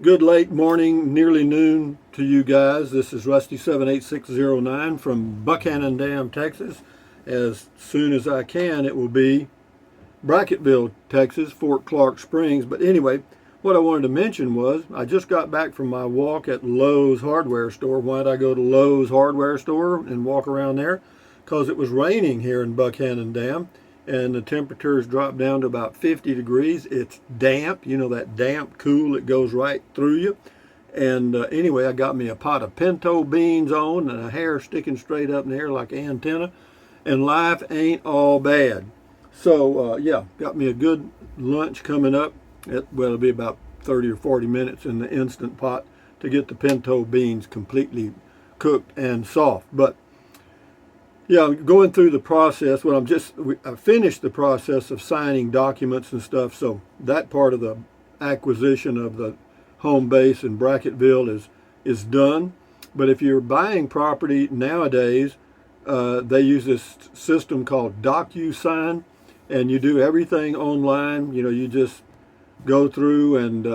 Good late morning, nearly noon to you guys. This is Rusty 78609 from Buchanan Dam, Texas. As soon as I can, it will be Brackettville, Texas, Fort Clark Springs. But anyway, what I wanted to mention was I just got back from my walk at Lowe's hardware store. Why did I go to Lowe's hardware store and walk around there? Because it was raining here in Buchanan Dam and the temperatures dropped down to about 50 degrees. It's damp, you know, that damp cool that goes right through you. And anyway, I got me a pot of pinto beans on and a hair sticking straight up in the air like an antenna. And life ain't all bad. So yeah, got me a good lunch coming up. It'll be about 30 or 40 minutes in the Instant Pot to get the pinto beans completely cooked and soft. But yeah, going through the process. Well, I finished the process of signing documents and stuff. So that part of the acquisition of the home base in Brackettville is done. But if you're buying property nowadays, they use this system called DocuSign, and you do everything online. You know, you just go through and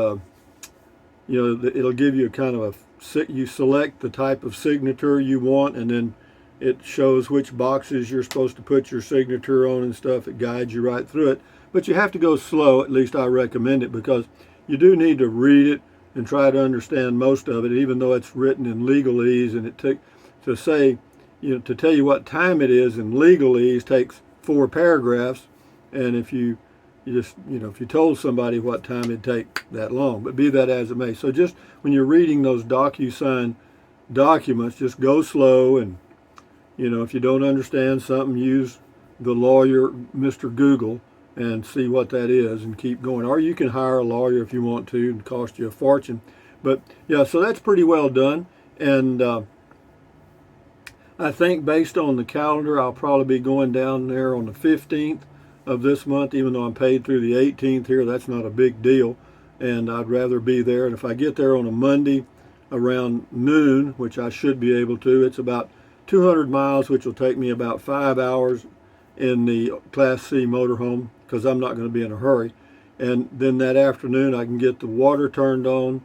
it'll give you kind of you select the type of signature you want, and then it shows which boxes you're supposed to put your signature on and stuff. It guides you right through it. But you have to go slow, at least I recommend it, because you do need to read it and try to understand most of it, even though it's written in legalese. And it took to say, to tell you what time it is in legalese takes 4 paragraphs. And if you if you told somebody what time it'd take that long, but be that as it may. So just when you're reading those DocuSign documents, just go slow, and if you don't understand something, use the lawyer, Mr. Google, and see what that is and keep going. Or you can hire a lawyer if you want to, and cost you a fortune. But yeah, so that's pretty well done. And I think based on the calendar, I'll probably be going down there on the 15th of this month, even though I'm paid through the 18th here. That's not a big deal. And I'd rather be there. And if I get there on a Monday around noon, which I should be able to, it's about 200 miles, which will take me about 5 hours in the Class C motorhome, because I'm not going to be in a hurry. And then that afternoon I can get the water turned on,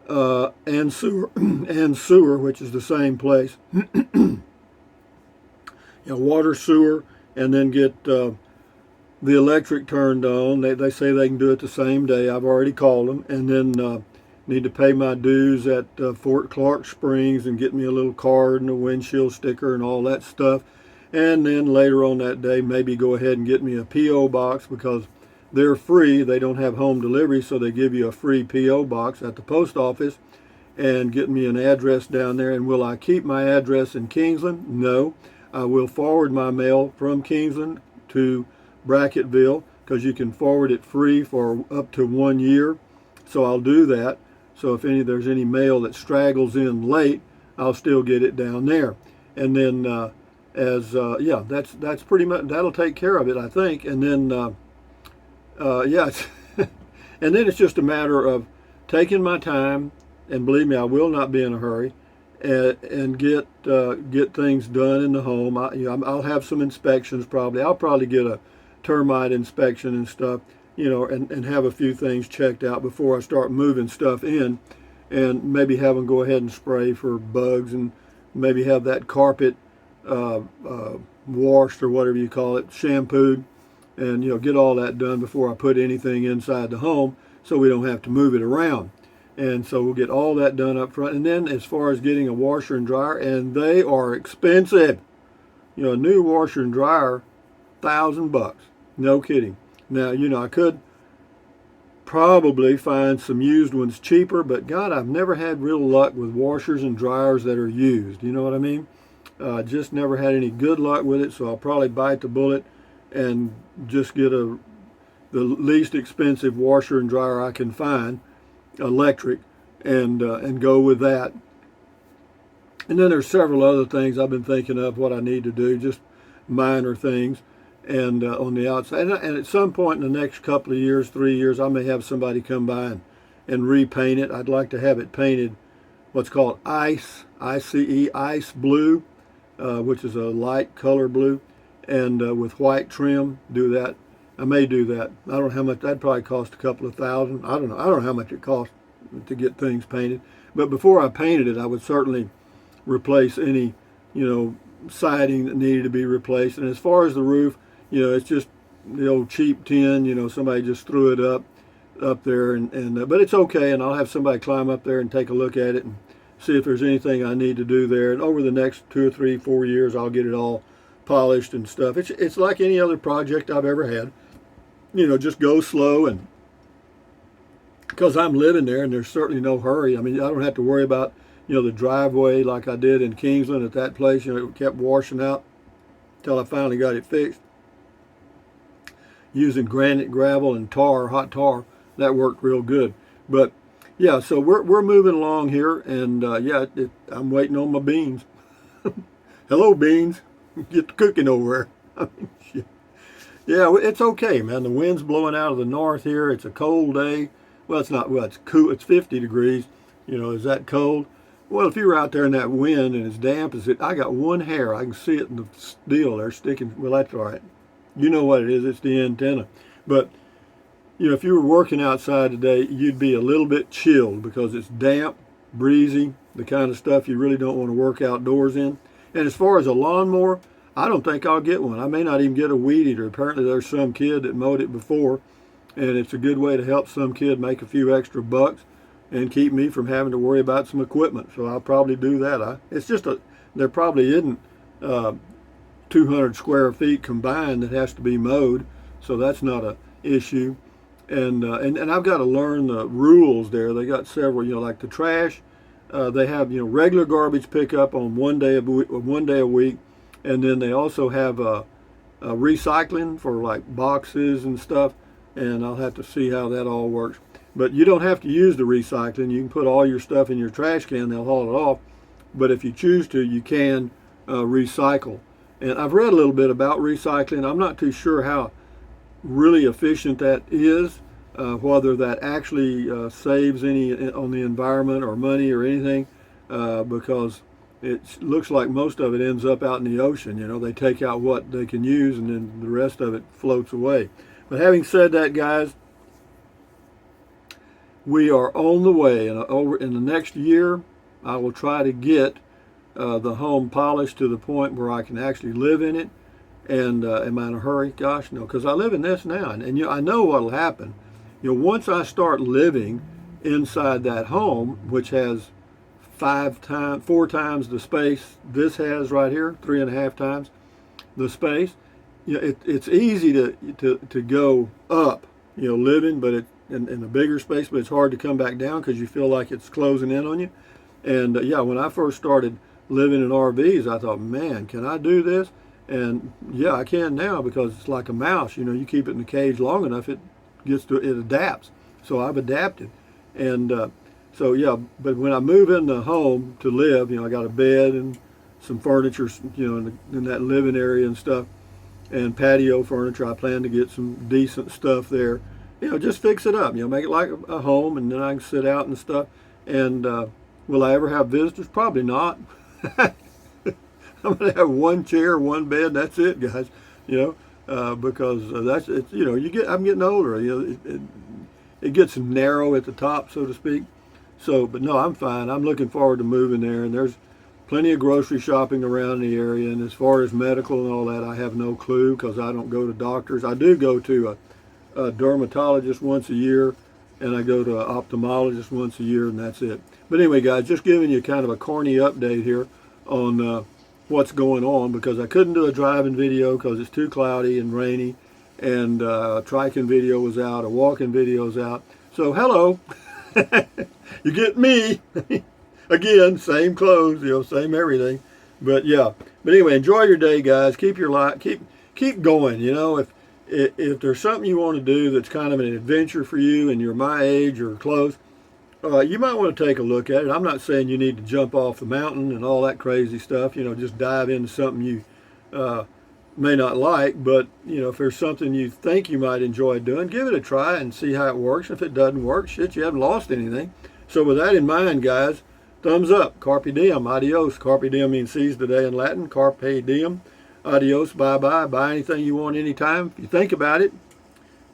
and sewer, and sewer, which is the same place. Water, sewer, and then get the electric turned on. They say they can do it the same day. I've already called them. And then need to pay my dues at Fort Clark Springs and get me a little card and a windshield sticker and all that stuff. And then later on that day, maybe go ahead and get me a P.O. box, because they're free. They don't have home delivery, so they give you a free P.O. box at the post office, and get me an address down there. And will I keep my address in Kingsland? No. I will forward my mail from Kingsland to Brackettville, because you can forward it free for up to 1 year. So I'll do that. So if there's any mail that straggles in late, I'll still get it down there. And then that's pretty much, that'll take care of it, I think. And then yeah, and then it's just a matter of taking my time, and believe me, I will not be in a hurry, and get things done in the home. I'll have some inspections probably. I'll probably get a termite inspection and stuff, and have a few things checked out before I start moving stuff in, and maybe have them go ahead and spray for bugs, and maybe have that carpet washed, or whatever you call it, shampooed, and get all that done before I put anything inside the home, so we don't have to move it around. And so we'll get all that done up front. And then as far as getting a washer and dryer, and they are expensive. A new washer and dryer, $1,000. No kidding. Now, I could probably find some used ones cheaper, but God, I've never had real luck with washers and dryers that are used. You know what I mean? Just never had any good luck with it, so I'll probably bite the bullet and just get the least expensive washer and dryer I can find, electric, and go with that. And then there's several other things I've been thinking of what I need to do, just minor things. And on the outside, and at some point in the next couple of years, 3 years, I may have somebody come by and repaint it. I'd like to have it painted what's called ice, I-C-E, ice blue, which is a light color blue, and with white trim. Do that. I may do that. I don't know how much. That'd probably cost a couple of thousand. I don't know. I don't know how much it costs. to get things painted. But before I painted it, I would certainly replace any, siding that needed to be replaced. And as far as the roof, it's just the old cheap tin. Somebody just threw it up there, and but it's okay. And I'll have somebody climb up there and take a look at it and see if there's anything I need to do there. And over the next 2 or 3, 4 years, I'll get it all polished and stuff. It's like any other project I've ever had. Just go slow, and because I'm living there and there's certainly no hurry. I mean, I don't have to worry about, the driveway like I did in Kingsland at that place. It kept washing out until I finally got it fixed. Using granite, gravel, and tar, hot tar, that worked real good. But yeah, so we're moving along here, and I'm waiting on my beans. Hello, beans. Get the cooking over there. Yeah, it's okay, man. The wind's blowing out of the north here. It's a cold day. Well, it's not. Well, it's cool. It's 50 degrees. Is that cold? Well, if you're out there in that wind and it's damp as it, I got one hair. I can see it in the steel there sticking. Well, that's all right. You know what it is. It's the antenna. But, if you were working outside today, you'd be a little bit chilled because it's damp, breezy, the kind of stuff you really don't want to work outdoors in. And as far as a lawnmower, I don't think I'll get one. I may not even get a weed eater. Apparently there's some kid that mowed it before, and it's a good way to help some kid make a few extra bucks and keep me from having to worry about some equipment. So I'll probably do that. There probably isn't 200 square feet combined that has to be mowed, so that's not a issue. And I've got to learn the rules there. They got several, like the trash. They have regular garbage pickup on one day a week, and then they also have recycling for like boxes and stuff. And I'll have to see how that all works. But you don't have to use the recycling. You can put all your stuff in your trash can. They'll haul it off. But if you choose to, you can recycle. And I've read a little bit about recycling. I'm not too sure how really efficient that is, whether that actually saves any on the environment or money or anything, because it looks like most of it ends up out in the ocean. They take out what they can use, and then the rest of it floats away. But having said that, guys, we are on the way. And over in the next year, I will try to get the home polished to the point where I can actually live in it. And am I in a hurry? Gosh, no, because I live in this now, and I know what'll happen. Once I start living inside that home, which has 4 times the space this has right here, 3.5 times the space. It's easy to go up, living, but in a bigger space, but it's hard to come back down because you feel like it's closing in on you. And when I first started living in RVs, I thought, man, can I do this? And yeah, I can now because it's like a mouse. You keep it in the cage long enough, it adapts. So I've adapted. And but when I move in the home to live, I got a bed and some furniture, in that living area and stuff, and patio furniture. I plan to get some decent stuff there. Just fix it up. Make it like a home, and then I can sit out and stuff. And will I ever have visitors? Probably not. I'm gonna have one chair, one bed. And that's it, guys. Because that's it. I'm getting older. It gets narrow at the top, so to speak. So, but no, I'm fine. I'm looking forward to moving there, and there's plenty of grocery shopping around the area. And as far as medical and all that, I have no clue because I don't go to doctors. I do go to a dermatologist once a year, and I go to an ophthalmologist once a year, and that's it. But anyway, guys, just giving you kind of a corny update here on what's going on, because I couldn't do a driving video because it's too cloudy and rainy, and a triking video was out, a walking video was out. So hello, you get me. Again, same clothes, same everything. But yeah, but anyway, enjoy your day, guys. Keep your life, keep going. If there's something you want to do that's kind of an adventure for you, and you're my age or close, you might want to take a look at it. I'm not saying you need to jump off the mountain and all that crazy stuff. Just dive into something you may not like, but if there's something you think you might enjoy doing, give it a try and see how it works. If it doesn't work, shit, you haven't lost anything. So with that in mind, guys, thumbs up. Carpe diem. Adios. Carpe diem means seize the day in Latin. Carpe diem. Adios. Bye-bye. Buy anything you want anytime. If you think about it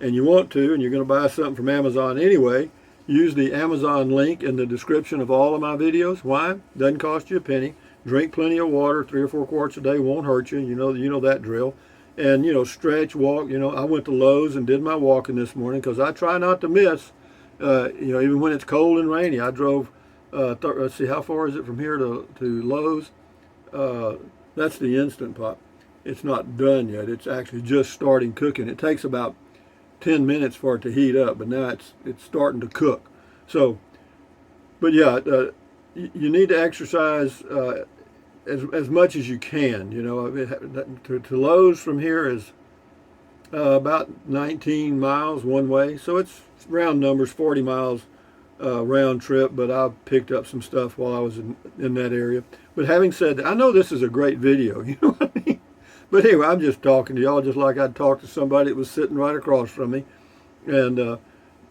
and you want to, and you're going to buy something from Amazon anyway, use the Amazon link in the description of all of my videos. Why? Doesn't cost you a penny. Drink plenty of water, 3 or 4 quarts a day won't hurt you. You know that drill. And stretch, walk. I went to Lowe's and did my walking this morning because I try not to miss. Even when it's cold and rainy. I drove. Let's see, how far is it from here to Lowe's? That's the Instant Pot. It's not done yet. It's actually just starting cooking. It takes about 10 minutes for it to heat up, but now it's starting to cook. So, but yeah, you need to exercise as much as you can. To Lowe's from here is about 19 miles one way, so it's round numbers, 40 miles round trip. But I picked up some stuff while I was in that area. But having said that, I know this is a great video. You know what I mean? But anyway, I'm just talking to y'all just like I'd talk to somebody that was sitting right across from me. And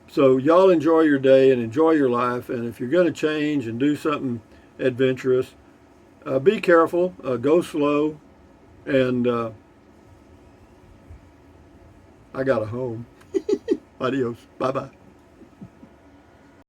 so y'all enjoy your day and enjoy your life. And if you're going to change and do something adventurous, be careful, go slow, and I got a home. Adios. Bye-bye.